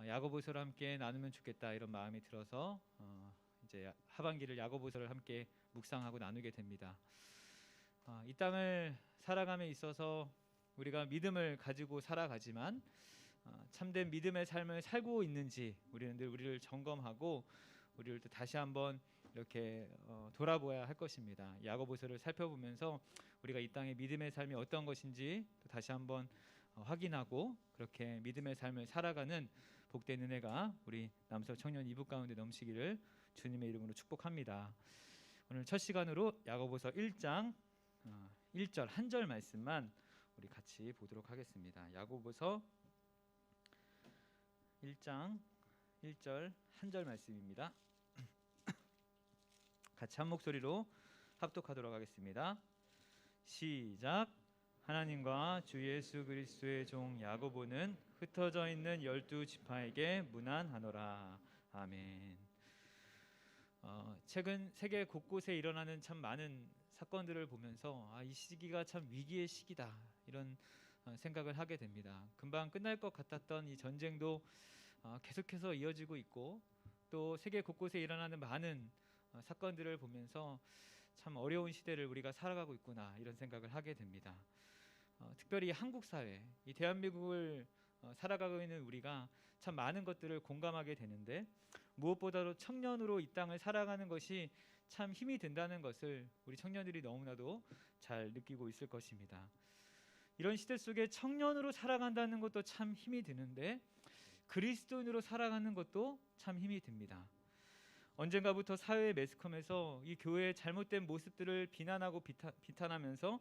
야고보서를 함께 나누면 좋겠다 이런 마음이 들어서 이제 하반기를 야고보서를 함께 묵상하고 나누게 됩니다. 이 땅을 살아감에 있어서 우리가 믿음을 가지고 살아가지만 참된 믿음의 삶을 살고 있는지 우리는 늘 우리를 점검하고 우리를 또 다시 한번 이렇게 돌아보아야 할 것입니다. 야고보서를 살펴보면서 우리가 이 땅의 믿음의 삶이 어떤 것인지 또 다시 한번 확인하고 그렇게 믿음의 삶을 살아가는 복된 은혜가 우리 남서 청년 이북 가운데 넘치기를 주님의 이름으로 축복합니다. 오늘 첫 시간으로 야고보서 1장 1절 한 절 말씀만 우리 같이 보도록 하겠습니다. 야고보서 1장 1절 한 절 말씀입니다. 같이 한 목소리로 합독하도록 하겠습니다. 시작. 하나님과 주 예수 그리스도의 종 야고보는 흩어져 있는 12지파에게 문안하노라. 아멘. 최근 세계 곳곳에 일어나는 참 많은 사건들을 보면서 이 시기가 참 위기의 시기다 이런 생각을 하게 됩니다. 금방 끝날 것 같았던 이 전쟁도 계속해서 이어지고 있고 또 세계 곳곳에 일어나는 많은 사건들을 보면서 참 어려운 시대를 우리가 살아가고 있구나 이런 생각을 하게 됩니다. 특별히 한국 사회, 이 대한민국을 살아가고 있는 우리가 참 많은 것들을 공감하게 되는데 무엇보다도 청년으로 이 땅을 살아가는 것이 참 힘이 든다는 것을 우리 청년들이 너무나도 잘 느끼고 있을 것입니다. 이런 시대 속에 청년으로 살아간다는 것도 참 힘이 드는데 그리스도인으로 살아가는 것도 참 힘이 듭니다. 언젠가부터 사회의 매스컴에서 이 교회의 잘못된 모습들을 비난하고 비탄하면서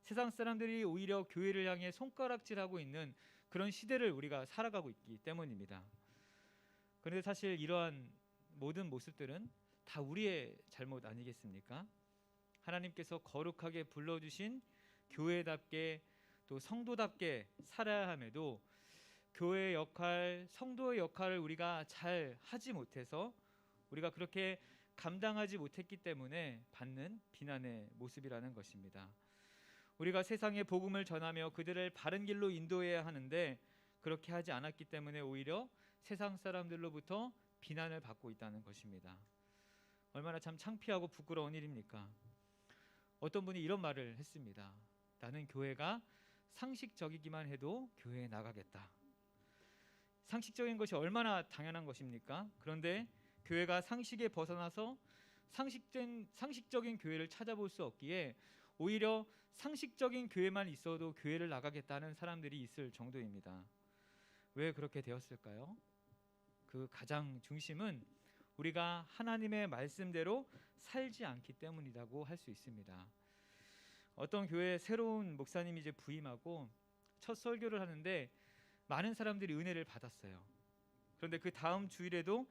세상 사람들이 오히려 교회를 향해 손가락질하고 있는 그런 시대를 우리가 살아가고 있기 때문입니다. 그런데 사실 이러한 모든 모습들은 다 우리의 잘못 아니겠습니까? 하나님께서 거룩하게 불러주신 교회답게 또 성도답게 살아야 함에도 교회의 역할, 성도의 역할을 우리가 잘 하지 못해서 우리가 그렇게 감당하지 못했기 때문에 받는 비난의 모습이라는 것입니다. 우리가 세상에 복음을 전하며 그들을 바른 길로 인도해야 하는데 그렇게 하지 않았기 때문에 오히려 세상 사람들로부터 비난을 받고 있다는 것입니다. 얼마나 참 창피하고 부끄러운 일입니까? 어떤 분이 이런 말을 했습니다. 나는 교회가 상식적이기만 해도 교회에 나가겠다. 상식적인 것이 얼마나 당연한 것입니까? 그런데 교회가 상식에 벗어나서 상식적인 교회를 찾아볼 수 없기에 오히려 상식적인 교회만 있어도 교회를 나가겠다는 사람들이 있을 정도입니다. 왜 그렇게 되었을까요? 그 가장 중심은 우리가 하나님의 말씀대로 살지 않기 때문이라고 할 수 있습니다. 어떤 교회에 새로운 목사님이 이제 부임하고 첫 설교를 하는데 많은 사람들이 은혜를 받았어요. 그런데 그 다음 주일에도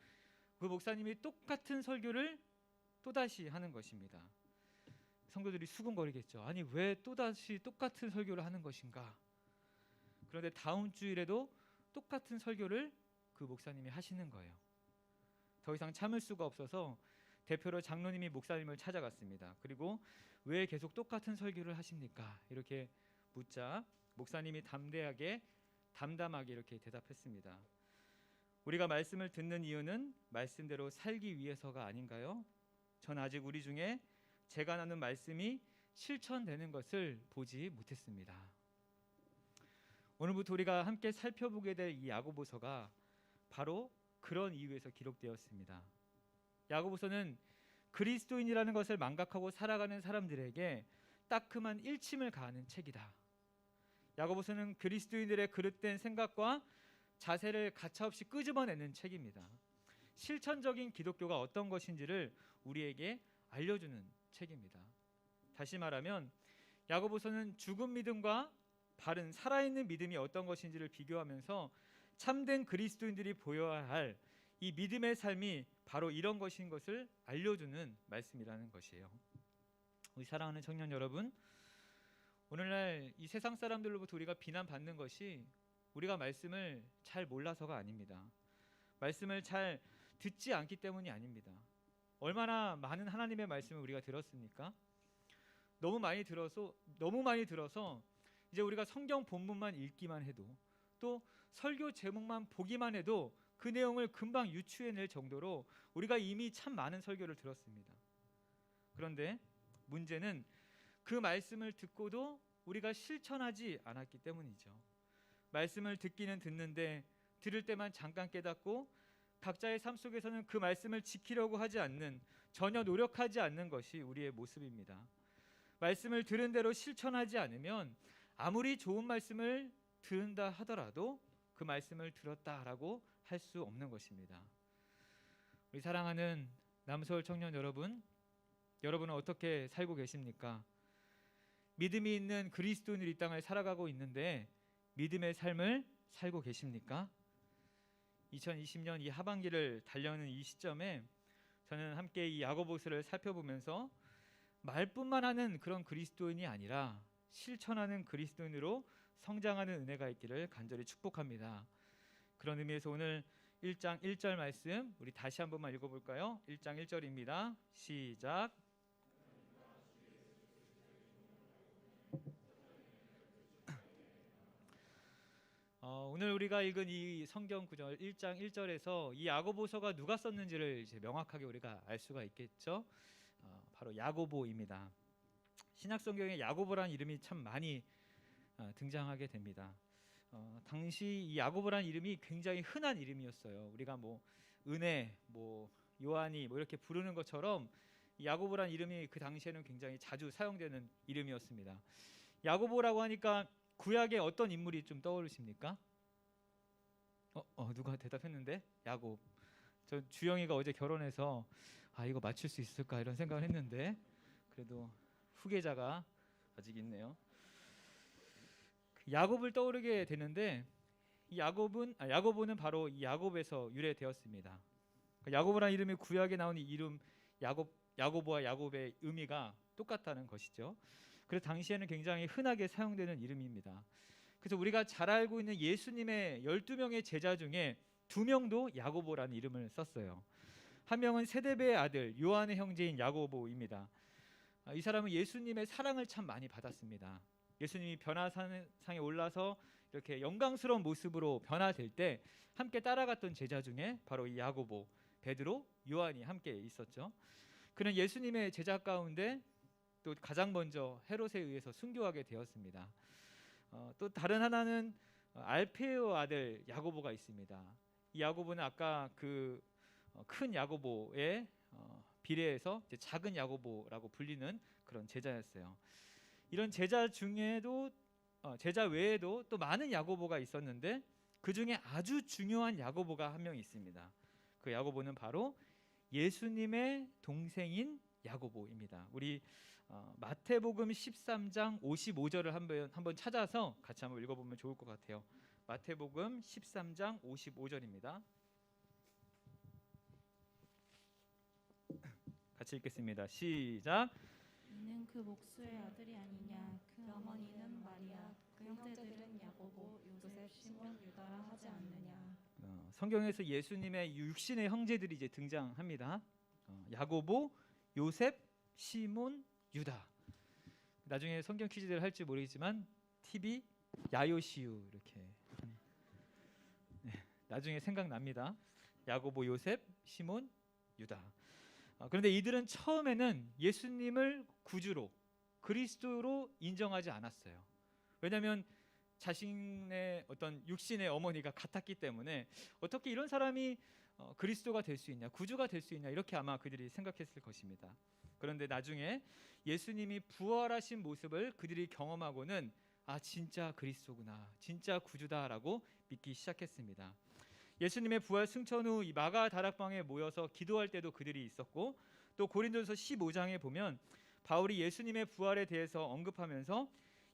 그 목사님이 똑같은 설교를 또다시 하는 것입니다. 성도들이 수군거리겠죠. 아니 왜 또다시 똑같은 설교를 하는 것인가? 그런데 다음 주일에도 똑같은 설교를 그 목사님이 하시는 거예요. 더 이상 참을 수가 없어서 대표로 장로님이 목사님을 찾아갔습니다. 그리고 왜 계속 똑같은 설교를 하십니까? 이렇게 묻자 목사님이 담담하게 이렇게 대답했습니다. 우리가 말씀을 듣는 이유는 말씀대로 살기 위해서가 아닌가요? 전 아직 우리 중에 제가 나눈 말씀이 실천되는 것을 보지 못했습니다. 오늘부터 우리가 함께 살펴보게 될 이 야고보서가 바로 그런 이유에서 기록되었습니다. 야고보서는 그리스도인이라는 것을 망각하고 살아가는 사람들에게 따끔한 일침을 가하는 책이다. 야고보서는 그리스도인들의 그릇된 생각과 자세를 가차없이 끄집어내는 책입니다. 실천적인 기독교가 어떤 것인지를 우리에게 알려주는 책입니다. 다시 말하면 야고보서는 죽은 믿음과 바른 살아있는 믿음이 어떤 것인지를 비교하면서 참된 그리스도인들이 보여야 할 이 믿음의 삶이 바로 이런 것인 것을 알려주는 말씀이라는 것이에요. 우리 사랑하는 청년 여러분, 오늘날 이 세상 사람들로부터 우리가 비난받는 것이 우리가 말씀을 잘 몰라서가 아닙니다. 말씀을 잘 듣지 않기 때문이 아닙니다. 얼마나 많은 하나님의 말씀을 우리가 들었습니까? 너무 많이 들어서 이제 우리가 성경 본문만 읽기만 해도 또 설교 제목만 보기만 해도 그 내용을 금방 유추해낼 정도로 우리가 이미 참 많은 설교를 들었습니다. 그런데 문제는 그 말씀을 듣고도 우리가 실천하지 않았기 때문이죠. 말씀을 듣기는 듣는데 들을 때만 잠깐 깨닫고 각자의 삶 속에서는 그 말씀을 지키려고 하지 않는, 전혀 노력하지 않는 것이 우리의 모습입니다. 말씀을 들은 대로 실천하지 않으면 아무리 좋은 말씀을 들은다 하더라도 그 말씀을 들었다라고 할 수 없는 것입니다. 우리 사랑하는 남서울 청년 여러분, 여러분은 어떻게 살고 계십니까? 믿음이 있는 그리스도인으로 이 땅을 살아가고 있는데 믿음의 삶을 살고 계십니까? 2020년 이 하반기를 달려는 이 시점에 저는 함께 이 야고보서를 살펴보면서 말뿐만 하는 그런 그리스도인이 아니라 실천하는 그리스도인으로 성장하는 은혜가 있기를 간절히 축복합니다. 그런 의미에서 오늘 1장 1절 말씀 우리 다시 한 번만 읽어볼까요? 1장 1절입니다. 시작. 오늘 우리가 읽은 이 성경 구절 1장 1절에서 이 야고보서가 누가 썼는지를 이제 명확하게 우리가 알 수가 있겠죠. 바로 야고보입니다. 신약 성경에 야고보라는 이름이 참 많이 등장하게 됩니다. 당시 이 야고보라는 이름이 굉장히 흔한 이름이었어요. 우리가 뭐 은혜, 뭐 요한이 뭐 이렇게 부르는 것처럼 야고보라는 이름이 그 당시에는 굉장히 자주 사용되는 이름이었습니다. 야고보라고 하니까 구약의 어떤 인물이 좀 떠오르십니까? 누가 대답했는데? 야곱. 저 주영이가 어제 결혼해서 이거 맞출 수 있을까 이런 생각을 했는데 그래도 후계자가 아직 있네요. 야곱을 떠오르게 되는데 이 야고보는 바로 이 야곱에서 유래되었습니다. 야고보라는 이름이 구약에 나오는 이름 야고보와 야곱의 의미가 똑같다는 것이죠. 그래서 당시에는 굉장히 흔하게 사용되는 이름입니다. 그래서 우리가 잘 알고 있는 예수님의 12명의 제자 중에 2명도 야고보라는 이름을 썼어요. 한 명은 세데베의 아들 요한의 형제인 야고보입니다. 이 사람은 예수님의 사랑을 참 많이 받았습니다. 예수님이 변화산상에 올라서 이렇게 영광스러운 모습으로 변화될 때 함께 따라갔던 제자 중에 바로 이 야고보, 베드로, 요한이 함께 있었죠. 그는 예수님의 제자 가운데 또 가장 먼저 헤롯에 의해서 순교하게 되었습니다. 또 다른 하나는 알페의 아들 야고보가 있습니다. 이 야고보는 아까 그 큰 야고보의 비례해서 이제 작은 야고보라고 불리는 그런 제자였어요. 이런 제자 중에도 제자 외에도 또 많은 야고보가 있었는데 그 중에 아주 중요한 야고보가 한 명 있습니다. 그 야고보는 바로 예수님의 동생인 야고보입니다. 우리 마태복음 13장 55절을 한번 찾아서 같이 한번 읽어보면 좋을 것 같아요. 마태복음 13장 55절입니다. 같이 읽겠습니다. 시작. 이는 그 목수의 아들이 아니냐? 그 어머니는 마리아, 그 형제들은 야고보, 요셉, 시몬, 유다라 하지 않느냐? 성경에서 예수님의 육신의 형제들이 이제 등장합니다. 야고보, 요셉, 시몬, 유다. 나중에 성경 퀴즈를 할지 모르겠지만 TV 야요시유 이렇게 나중에 생각납니다. 야고보, 요셉, 시몬, 유다. 그런데 이들은 처음에는 예수님을 구주로 그리스도로 인정하지 않았어요. 왜냐하면 자신의 어떤 육신의 어머니가 같았기 때문에 어떻게 이런 사람이 그리스도가 될 수 있냐, 구주가 될 수 있냐 이렇게 아마 그들이 생각했을 것입니다. 그런데 나중에 예수님이 부활하신 모습을 그들이 경험하고는 진짜 그리스도구나, 진짜 구주다라고 믿기 시작했습니다. 예수님의 부활 승천 후 이 마가 다락방에 모여서 기도할 때도 그들이 있었고, 또 고린도서 15장에 보면 바울이 예수님의 부활에 대해서 언급하면서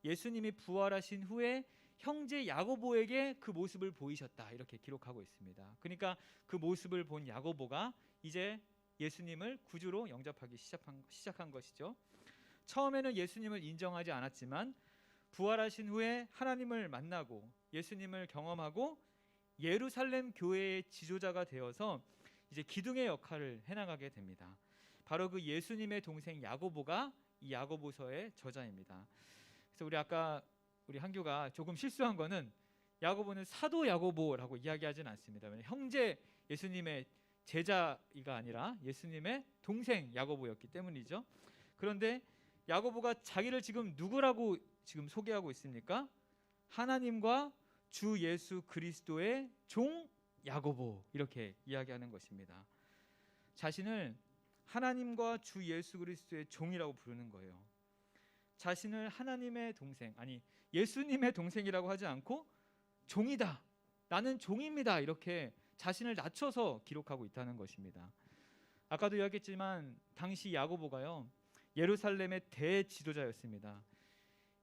예수님이 부활하신 후에 형제 야고보에게 그 모습을 보이셨다 이렇게 기록하고 있습니다. 그러니까 그 모습을 본 야고보가 이제 예수님을 구주로 영접하기 시작한 것이죠. 처음에는 예수님을 인정하지 않았지만 부활하신 후에 하나님을 만나고 예수님을 경험하고 예루살렘 교회의 지도자가 되어서 이제 기둥의 역할을 해나가게 됩니다. 바로 그 예수님의 동생 야고보가 이 야고보서의 저자입니다. 그래서 우리 아까 우리 한규가 조금 실수한 거는 야고보는 사도 야고보라고 이야기하지는 않습니다. 형제 예수님의 제자가 아니라 예수님의 동생 야고보였기 때문이죠. 그런데 야고보가 자기를 지금 누구라고 지금 소개하고 있습니까? 하나님과 주 예수 그리스도의 종 야고보, 이렇게 이야기하는 것입니다. 자신을 하나님과 주 예수 그리스도의 종이라고 부르는 거예요. 자신을 하나님의 동생, 아니 예수님의 동생이라고 하지 않고 종이다, 나는 종입니다, 이렇게 자신을 낮춰서 기록하고 있다는 것입니다. 아까도 이야기했지만 당시 야고보가요, 예루살렘의 대지도자였습니다.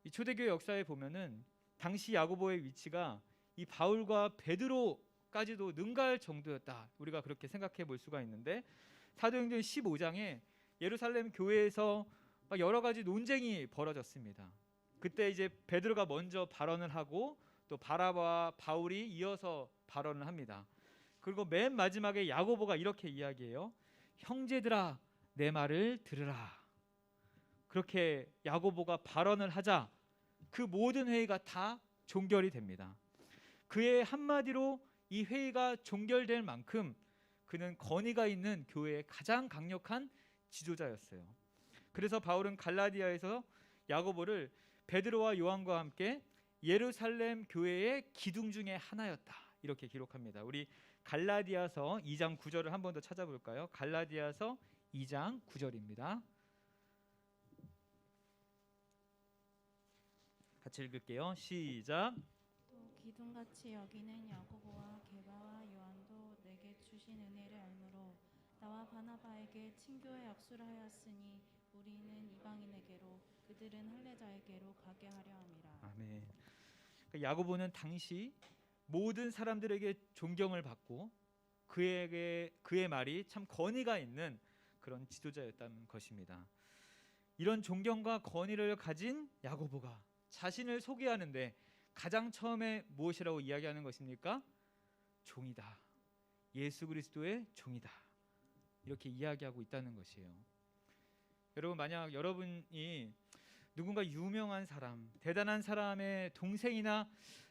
이 초대교회 역사에 보면은 당시 야고보의 위치가 이 바울과 베드로까지도 능가할 정도였다, 우리가 그렇게 생각해 볼 수가 있는데, 사도행전 15장에 예루살렘 교회에서 여러 가지 논쟁이 벌어졌습니다. 그때 이제 베드로가 먼저 발언을 하고 또 바나바와 바울이 이어서 발언을 합니다. 그리고 맨 마지막에 야고보가 이렇게 이야기해요. 형제들아, 내 말을 들으라. 그렇게 야고보가 발언을 하자 그 모든 회의가 다 종결이 됩니다. 그의 한마디로 이 회의가 종결될 만큼 그는 권위가 있는 교회의 가장 강력한 지도자였어요. 그래서 바울은 갈라디아에서 야고보를 베드로와 요한과 함께 예루살렘 교회의 기둥 중에 하나였다, 이렇게 기록합니다. 우리 갈라디아서 2장 9절을 한 번 더 찾아볼까요? 갈라디아서 2장 9절입니다. 같이 읽을게요. 시작. 또 기둥같이 여기는 야고보와 게바와 요한도 내게 주신 은혜를 알므로 나와 바나바에게 친교의 약수를 하였으니 우리는 이방인에게로 그들은 할례자에게로 가게 하려 함이라. 아멘. 야고보는 당시 모든 사람들에게 존경을 받고 그의 말이 참 권위가 있는 그런 지도자였다는 것입니다. 이런 존경과 권위를 가진 야고보가 자신을 소개하는데 가장 처음에 무엇이라고 이야기하는 것입니까? 종이다, 예수 그리스도의 종이다, 이렇게 이야기하고 있다는 것이에요. 여러분, 만약 여러분이 누군가 유명한 사람, 대단한 사람의 동생이나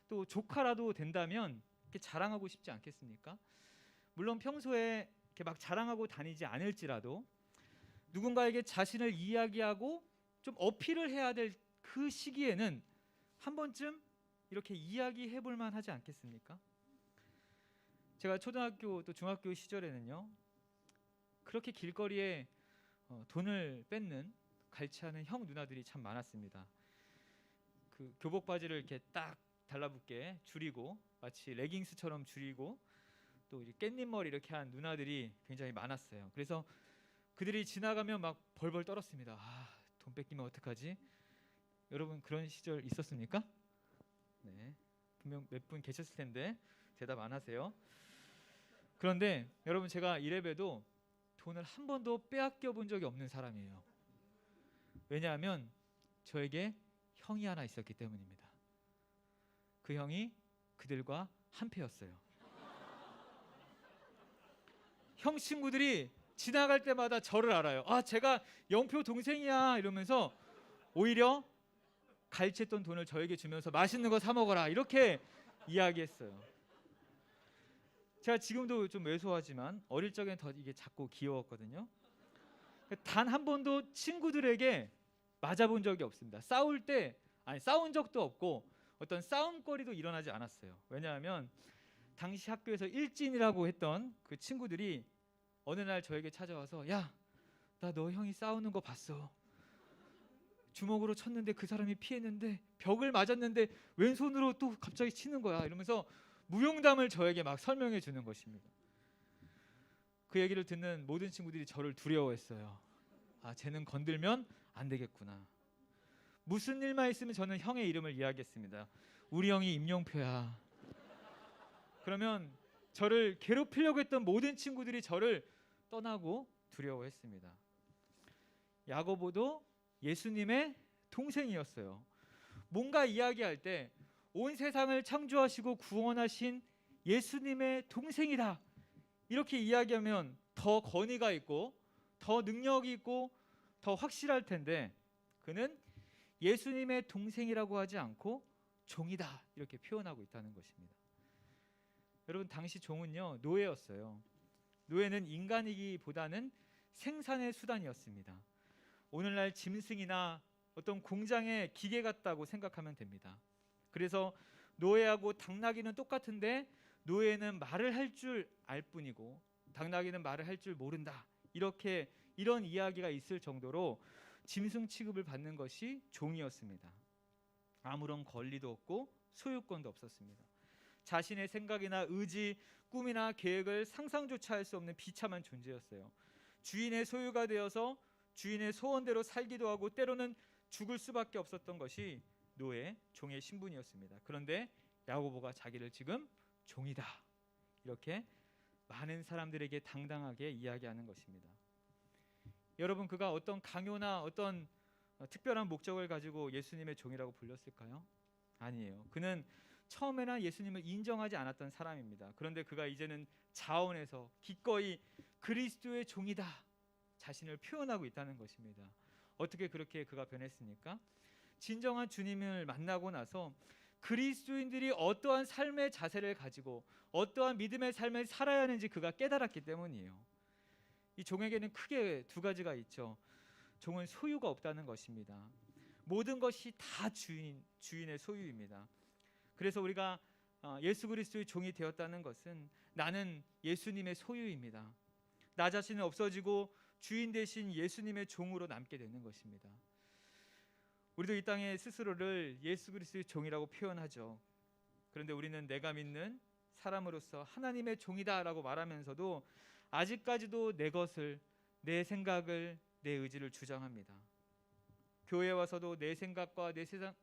또 조카라도 된다면 이렇게 자랑하고 싶지 않겠습니까? 물론 평소에 이렇게 막 자랑하고 다니지 않을지라도 누군가에게 자신을 이야기하고 좀 어필을 해야 될 그 시기에는 한 번쯤 이렇게 이야기해 볼 만하지 않겠습니까? 제가 초등학교 또 중학교 시절에는요, 그렇게 길거리에 돈을 뺏는 갈취하는 형 누나들이 참 많았습니다. 그 교복 바지를 이렇게 딱 달라붙게 줄이고 마치 레깅스처럼 줄이고 또 깻잎 머리 이렇게 한 누나들이 굉장히 많았어요. 그래서 그들이 지나가면 막 벌벌 떨었습니다. 돈 뺏기면 어떡하지? 여러분 그런 시절 있었습니까? 네, 분명 몇 분 계셨을 텐데 대답 안 하세요. 그런데 여러분, 제가 이래봬도 돈을 한 번도 빼앗겨 본 적이 없는 사람이에요. 왜냐하면 저에게 형이 하나 있었기 때문입니다. 그 형이 그들과 한패였어요. 형 친구들이 지나갈 때마다 저를 알아요. 제가 영표 동생이야 이러면서 오히려 갈취했던 돈을 저에게 주면서 맛있는 거 사 먹어라, 이렇게 이야기했어요. 제가 지금도 좀 왜소하지만 어릴 적엔 더 이게 작고 귀여웠거든요. 단 한 번도 친구들에게 맞아본 적이 없습니다. 싸운 적도 없고 어떤 싸움거리도 일어나지 않았어요. 왜냐하면 당시 학교에서 일진이라고 했던 그 친구들이 어느 날 저에게 찾아와서, 야, 나 너 형이 싸우는 거 봤어. 주먹으로 쳤는데 그 사람이 피했는데 벽을 맞았는데 왼손으로 또 갑자기 치는 거야, 이러면서 무용담을 저에게 막 설명해 주는 것입니다. 그 얘기를 듣는 모든 친구들이 저를 두려워했어요. 쟤는 건들면 안 되겠구나. 무슨 일만 있으면 저는 형의 이름을 이야기했습니다. 우리 형이 임용표야. 그러면 저를 괴롭히려고 했던 모든 친구들이 저를 떠나고 두려워했습니다. 야고보도 예수님의 동생이었어요. 뭔가 이야기할 때 온 세상을 창조하시고 구원하신 예수님의 동생이다, 이렇게 이야기하면 더 권위가 있고 더 능력이 있고 더 확실할 텐데, 그는 예수님의 동생이라고 하지 않고 종이다 이렇게 표현하고 있다는 것입니다. 여러분 당시 종은요 노예였어요. 노예는 인간이기보다는 생산의 수단이었습니다. 오늘날 짐승이나 어떤 공장의 기계 같다고 생각하면 됩니다. 그래서 노예하고 당나귀는 똑같은데 노예는 말을 할 줄 알 뿐이고 당나귀는 말을 할 줄 모른다. 이런 이야기가 있을 정도로 짐승 취급을 받는 것이 종이었습니다. 아무런 권리도 없고 소유권도 없었습니다. 자신의 생각이나 의지, 꿈이나 계획을 상상조차 할 수 없는 비참한 존재였어요. 주인의 소유가 되어서 주인의 소원대로 살기도 하고 때로는 죽을 수밖에 없었던 것이 노예, 종의 신분이었습니다. 그런데 야고보가 자기를 지금 종이다 이렇게 많은 사람들에게 당당하게 이야기하는 것입니다. 여러분 그가 어떤 강요나 어떤 특별한 목적을 가지고 예수님의 종이라고 불렸을까요? 아니에요. 그는 처음에는 예수님을 인정하지 않았던 사람입니다. 그런데 그가 이제는 자원해서 기꺼이 그리스도의 종이다 자신을 표현하고 있다는 것입니다. 어떻게 그렇게 그가 변했습니까? 진정한 주님을 만나고 나서 그리스도인들이 어떠한 삶의 자세를 가지고 어떠한 믿음의 삶을 살아야 하는지 그가 깨달았기 때문이에요. 이 종에게는 크게 두 가지가 있죠. 종은 소유가 없다는 것입니다. 모든 것이 다 주인의 소유입니다. 그래서 우리가 예수 그리스도의 종이 되었다는 것은 나는 예수님의 소유입니다. 나 자신은 없어지고 주인 대신 예수님의 종으로 남게 되는 것입니다. 우리도 이 땅에 스스로를 예수 그리스도의 종이라고 표현하죠. 그런데 우리는 내가 믿는 사람으로서 하나님의 종이다라고 말하면서도 아직까지도 내 것을, 내 생각을, 내 의지를 주장합니다. 교회에 와서도 내 생각과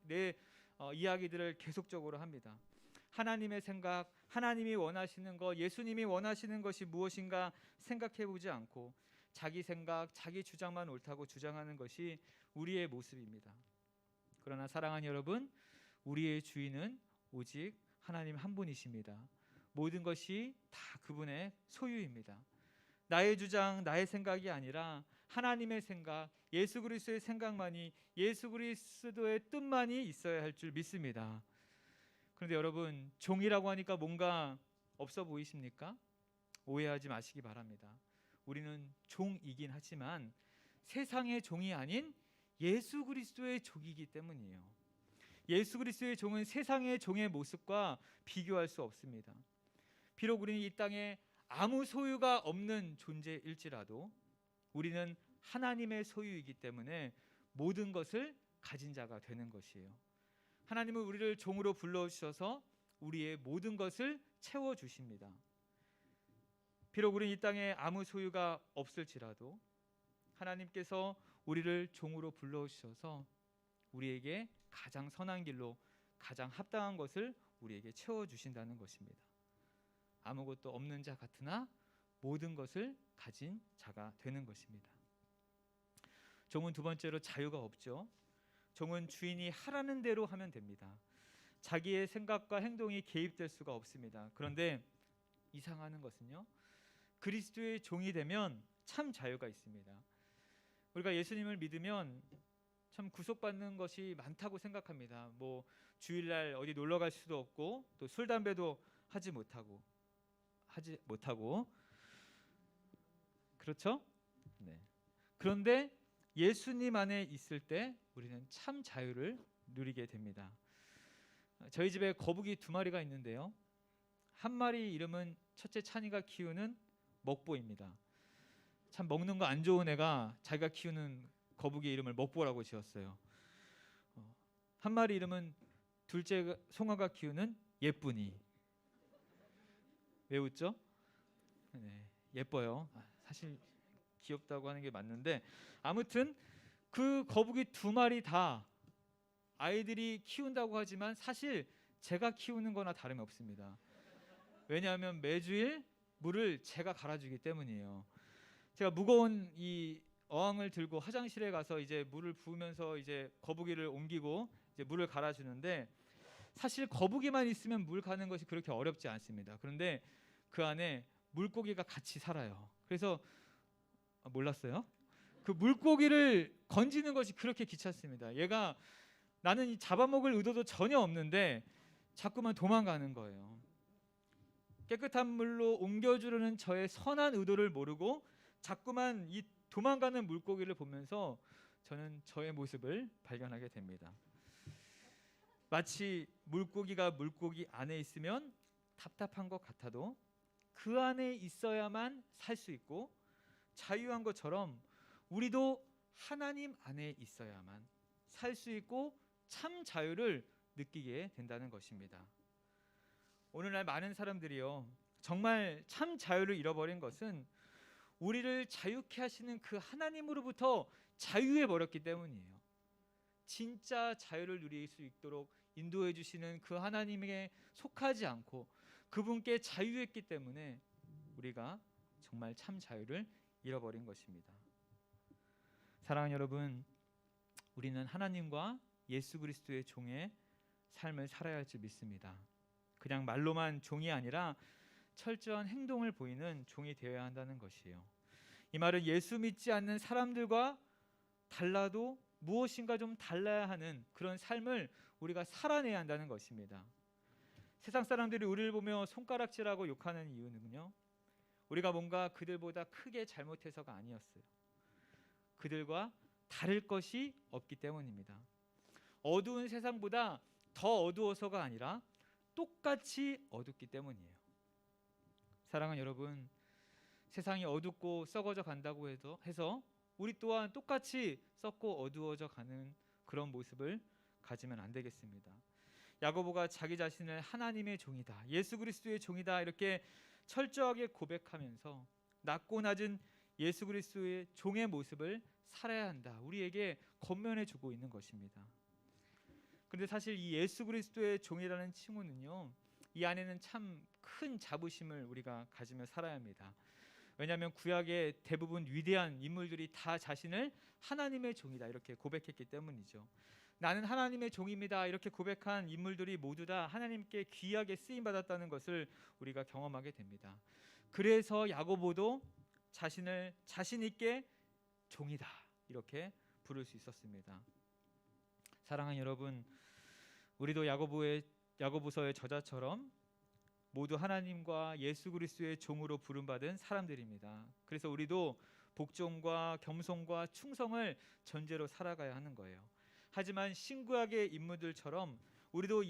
내 이야기들을 계속적으로 합니다. 하나님의 생각, 하나님이 원하시는 것, 예수님이 원하시는 것이 무엇인가 생각해보지 않고 자기 생각, 자기 주장만 옳다고 주장하는 것이 우리의 모습입니다. 그러나 사랑하는 여러분, 우리의 주인은 오직 하나님 한 분이십니다. 모든 것이 다 그분의 소유입니다. 나의 주장, 나의 생각이 아니라 하나님의 생각, 예수 그리스도의 생각만이, 예수 그리스도의 뜻만이 있어야 할 줄 믿습니다. 그런데 여러분, 종이라고 하니까 뭔가 없어 보이십니까? 오해하지 마시기 바랍니다. 우리는 종이긴 하지만 세상의 종이 아닌 예수 그리스도의 종이기 때문이에요. 예수 그리스도의 종은 세상의 종의 모습과 비교할 수 없습니다. 비록 우리는 이 땅에 아무 소유가 없는 존재일지라도 우리는 하나님의 소유이기 때문에 모든 것을 가진 자가 되는 것이에요. 하나님은 우리를 종으로 불러주셔서 우리의 모든 것을 채워주십니다. 비록 우리는 이 땅에 아무 소유가 없을지라도 하나님께서 우리를 종으로 불러주셔서 우리에게 가장 선한 길로 가장 합당한 것을 우리에게 채워주신다는 것입니다. 아무것도 없는 자 같으나 모든 것을 가진 자가 되는 것입니다. 종은 두 번째로 자유가 없죠. 종은 주인이 하라는 대로 하면 됩니다. 자기의 생각과 행동이 개입될 수가 없습니다. 그런데 이상하는 것은요, 그리스도의 종이 되면 참 자유가 있습니다. 우리가 예수님을 믿으면 참 구속받는 것이 많다고 생각합니다. 뭐 주일날 어디 놀러 갈 수도 없고 또 술 담배도 하지 못하고 그렇죠? 네. 그런데 예수님 안에 있을 때 우리는 참 자유를 누리게 됩니다. 저희 집에 거북이 2마리가 있는데요. 한 마리 이름은 첫째 찬이가 키우는 먹보입니다. 참 먹는 거 안 좋은 애가 자기가 키우는 거북이 이름을 먹보라고 지었어요. 한 마리 이름은 둘째 송아가 키우는 예쁜이. 왜 웃죠? 네, 예뻐요. 사실 귀엽다고 하는 게 맞는데 아무튼 그 거북이 2마리 다 아이들이 키운다고 하지만 사실 제가 키우는 거나 다름이 없습니다. 왜냐하면 매주일 물을 제가 갈아주기 때문이에요. 제가 무거운 이 어항을 들고 화장실에 가서 이제 물을 부으면서 이제 거북이를 옮기고 이제 물을 갈아주는데 사실 거북이만 있으면 물 가는 것이 그렇게 어렵지 않습니다. 그런데 그 안에 물고기가 같이 살아요. 그래서 몰랐어요? 그 물고기를 건지는 것이 그렇게 귀찮습니다. 얘가 나는 이 잡아먹을 의도도 전혀 없는데 자꾸만 도망가는 거예요. 깨끗한 물로 옮겨주려는 저의 선한 의도를 모르고 자꾸만 이 도망가는 물고기를 보면서 저는 저의 모습을 발견하게 됩니다. 마치 물고기가 물고기 안에 있으면 답답한 것 같아도 그 안에 있어야만 살 수 있고 자유한 것처럼 우리도 하나님 안에 있어야만 살 수 있고 참 자유를 느끼게 된다는 것입니다. 오늘날 많은 사람들이요, 정말 참 자유를 잃어버린 것은 우리를 자유케 하시는 그 하나님으로부터 자유해 버렸기 때문이에요. 진짜 자유를 누릴 수 있도록 인도해 주시는 그 하나님에게 속하지 않고 그분께 자유했기 때문에 우리가 정말 참 자유를 잃어버린 것입니다. 사랑하는 여러분, 우리는 하나님과 예수 그리스도의 종의 삶을 살아야 할 줄 믿습니다. 그냥 말로만 종이 아니라 철저한 행동을 보이는 종이 되어야 한다는 것이에요. 이 말은 예수 믿지 않는 사람들과 달라도 무엇인가 좀 달라야 하는 그런 삶을 우리가 살아내야 한다는 것입니다. 세상 사람들이 우리를 보며 손가락질하고 욕하는 이유는요, 우리가 뭔가 그들보다 크게 잘못해서가 아니었어요. 그들과 다를 것이 없기 때문입니다. 어두운 세상보다 더 어두워서가 아니라 똑같이 어둡기 때문이에요. 사랑하는 여러분, 세상이 어둡고 썩어져 간다고 해서 우리 또한 똑같이 썩고 어두워져 가는 그런 모습을 가지면 안 되겠습니다. 야고보가 자기 자신을 하나님의 종이다, 예수 그리스도의 종이다 이렇게 철저하게 고백하면서 낮고 낮은 예수 그리스도의 종의 모습을 살아야 한다, 우리에게 권면해 주고 있는 것입니다. 그런데 사실 이 예수 그리스도의 종이라는 칭호는요, 이 안에는 참 큰 자부심을 우리가 가지며 살아야 합니다. 왜냐하면 구약의 대부분 위대한 인물들이 다 자신을 하나님의 종이다 이렇게 고백했기 때문이죠. 나는 하나님의 종입니다 이렇게 고백한 인물들이 모두 다 하나님께 귀하게 쓰임 받았다는 것을 우리가 경험하게 됩니다. 그래서 야고보도 자신을 자신 있게 종이다 이렇게 부를 수 있었습니다. 사랑하는 여러분, 우리도 야고보서의 저자처럼 모두 하나님과 예수 그리스도의 종으로 부름받은 사람들입니다. 그래서 우리도 복종과 겸손과 충성을 전제로 살아가야 하는 거예요. 하지만 신구약의 인물들처럼 우리도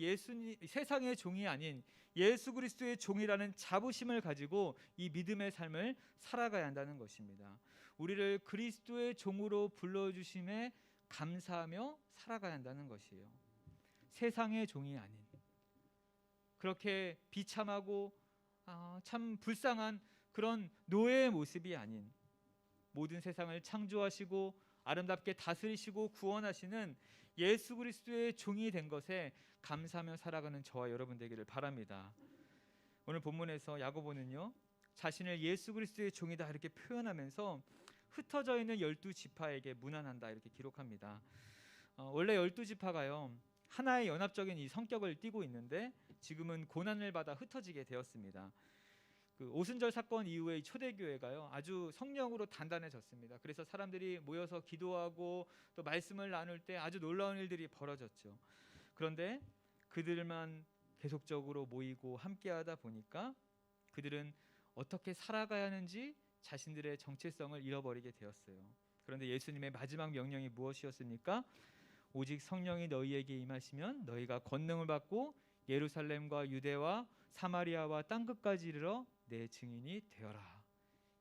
세상의 종이 아닌 예수 그리스도의 종이라는 자부심을 가지고 이 믿음의 삶을 살아가야 한다는 것입니다. 우리를 그리스도의 종으로 불러주심에 감사하며 살아가야 한다는 것이에요. 세상의 종이 아닌, 그렇게 비참하고 참 불쌍한 그런 노예의 모습이 아닌, 모든 세상을 창조하시고 아름답게 다스리시고 구원하시는 예수 그리스도의 종이 된 것에 감사하며 살아가는 저와 여러분 되기를 바랍니다. 오늘 본문에서 야고보는요, 자신을 예수 그리스도의 종이다 이렇게 표현하면서 흩어져 있는 12지파에게 문안한다 이렇게 기록합니다. 원래 12지파가요 하나의 연합적인 이 성격을 띠고 있는데 지금은 고난을 받아 흩어지게 되었습니다. 그 오순절 사건 이후에 초대교회가요 아주 성령으로 단단해졌습니다. 그래서 사람들이 모여서 기도하고 또 말씀을 나눌 때 아주 놀라운 일들이 벌어졌죠. 그런데 그들만 계속적으로 모이고 함께하다 보니까 그들은 어떻게 살아가야 하는지 자신들의 정체성을 잃어버리게 되었어요. 그런데 예수님의 마지막 명령이 무엇이었습니까? 오직 성령이 너희에게 임하시면 너희가 권능을 받고 예루살렘과 유대와 사마리아와 땅끝까지 이르러 내 증인이 되어라.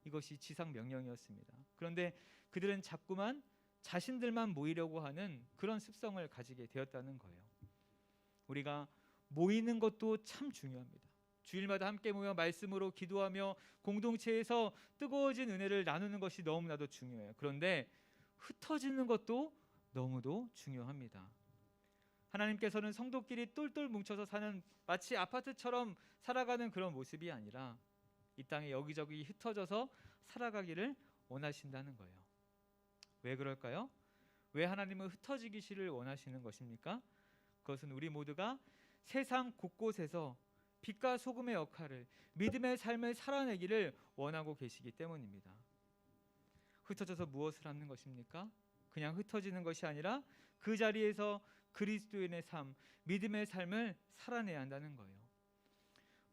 이것이 지상 명령이었습니다. 그런데 그들은 자꾸만 자신들만 모이려고 하는 그런 습성을 가지게 되었다는 거예요. 우리가 모이는 것도 참 중요합니다. 주일마다 함께 모여 말씀으로 기도하며 공동체에서 뜨거워진 은혜를 나누는 것이 너무나도 중요해요. 그런데 흩어지는 것도 너무도 중요합니다. 하나님께서는 성도끼리 똘똘 뭉쳐서 사는 마치 아파트처럼 살아가는 그런 모습이 아니라 이 땅에 여기저기 흩어져서 살아가기를 원하신다는 거예요. 왜 그럴까요? 왜 하나님은 흩어지기를 원하시는 것입니까? 그것은 우리 모두가 세상 곳곳에서 빛과 소금의 역할을, 믿음의 삶을 살아내기를 원하고 계시기 때문입니다. 흩어져서 무엇을 하는 것입니까? 그냥 흩어지는 것이 아니라 그 자리에서 그리스도인의 삶, 믿음의 삶을 살아내야 한다는 거예요.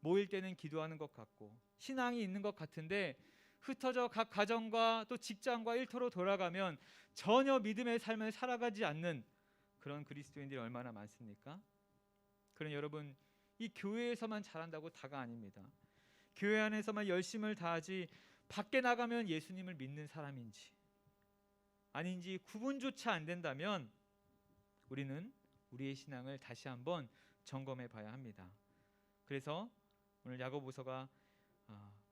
모일 때는 기도하는 것 같고 신앙이 있는 것 같은데 흩어져 각 가정과 또 직장과 일터로 돌아가면 전혀 믿음의 삶을 살아가지 않는 그런 그리스도인들이 얼마나 많습니까? 그런 여러분, 이 교회에서만 잘한다고 다가 아닙니다. 교회 안에서만 열심을 다하지 밖에 나가면 예수님을 믿는 사람인지 아닌지 구분조차 안 된다면 우리는 우리의 신앙을 다시 한번 점검해 봐야 합니다. 그래서 오늘 야고보서가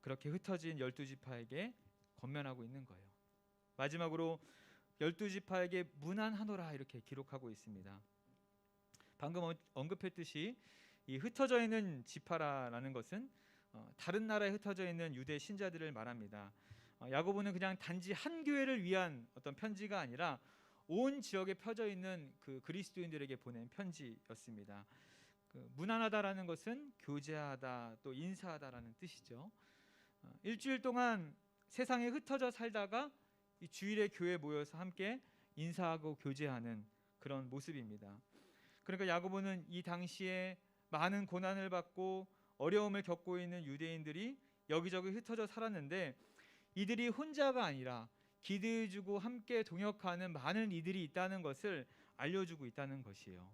그렇게 흩어진 12지파에게 권면하고 있는 거예요. 마지막으로 12지파에게 문안하노라 이렇게 기록하고 있습니다. 방금 언급했듯이 이 흩어져 있는 지파라는 것은 다른 나라에 흩어져 있는 유대 신자들을 말합니다. 야고보는 그냥 단지 한 교회를 위한 어떤 편지가 아니라 온 지역에 펴져 있는 그 그리스도인들에게 보낸 편지였습니다. 문안하다라는 것은 교제하다 또 인사하다라는 뜻이죠. 일주일 동안 세상에 흩어져 살다가 이 주일에 교회에 모여서 함께 인사하고 교제하는 그런 모습입니다. 그러니까 야고보는 이 당시에 많은 고난을 받고 어려움을 겪고 있는 유대인들이 여기저기 흩어져 살았는데 이들이 혼자가 아니라 기대해주고 함께 동역하는 많은 이들이 있다는 것을 알려주고 있다는 것이에요.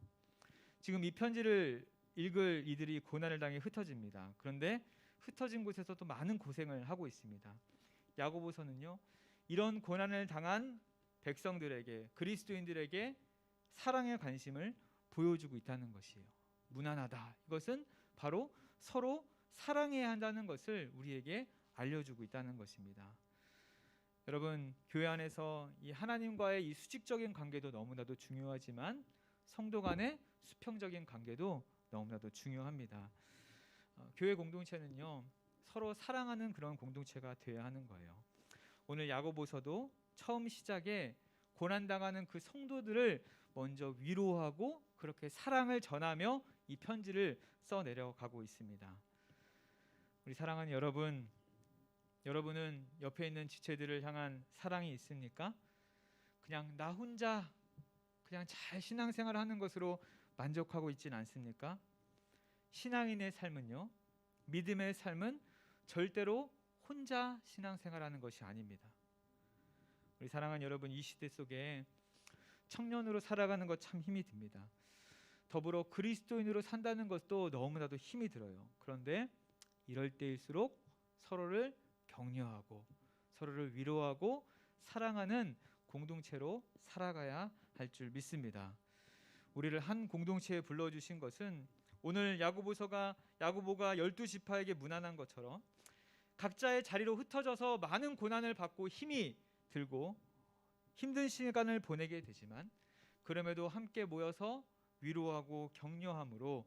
지금 이 편지를 읽을 이들이 고난을 당해 흩어집니다. 그런데 흩어진 곳에서 또 많은 고생을 하고 있습니다. 야고보서는요, 이런 고난을 당한 백성들에게, 그리스도인들에게 사랑의 관심을 보여주고 있다는 것이에요. 무난하다. 이것은 바로 서로 사랑해야 한다는 것을 우리에게 알려주고 있다는 것입니다. 여러분, 교회 안에서 이 하나님과의 이 수직적인 관계도 너무나도 중요하지만 성도 간의 수평적인 관계도 너무나도 중요합니다. 교회 공동체는요, 서로 사랑하는 그런 공동체가 되어야 하는 거예요. 오늘 야고보서도 처음 시작에 고난당하는 그 성도들을 먼저 위로하고 그렇게 사랑을 전하며 이 편지를 써 내려가고 있습니다. 우리 사랑하는 여러분, 여러분은 옆에 있는 지체들을 향한 사랑이 있습니까? 그냥 나 혼자 그냥 잘 신앙생활을 하는 것으로 만족하고 있지는 않습니까? 신앙인의 삶은요, 믿음의 삶은 절대로 혼자 신앙생활하는 것이 아닙니다. 우리 사랑하는 여러분, 이 시대 속에 청년으로 살아가는 것 참 힘이 듭니다. 더불어 그리스도인으로 산다는 것도 너무나도 힘이 들어요. 그런데 이럴 때일수록 서로를 격려하고 서로를 위로하고 사랑하는 공동체로 살아가야 할 줄 믿습니다. 우리를 한 공동체에 불러주신 것은 오늘 야고보가 12지파에게 문안한 것처럼 각자의 자리로 흩어져서 많은 고난을 받고 힘이 들고 힘든 시간을 보내게 되지만 그럼에도 함께 모여서 위로하고 격려함으로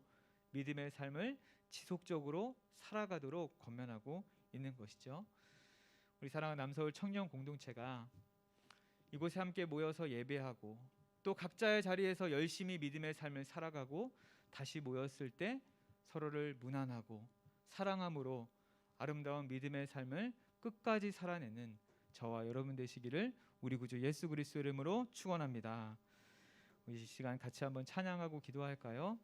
믿음의 삶을 지속적으로 살아가도록 권면하고 있는 것이죠. 우리 사랑하는 남서울 청년 공동체가 이곳에 함께 모여서 예배하고 또 각자의 자리에서 열심히 믿음의 삶을 살아가고 다시 모였을 때 서로를 문안하고 사랑함으로 아름다운 믿음의 삶을 끝까지 살아내는 저와 여러분 되시기를 우리 구주 예수 그리스도 이름으로 축원합니다. 우리 이 시간 같이 한번 찬양하고 기도할까요?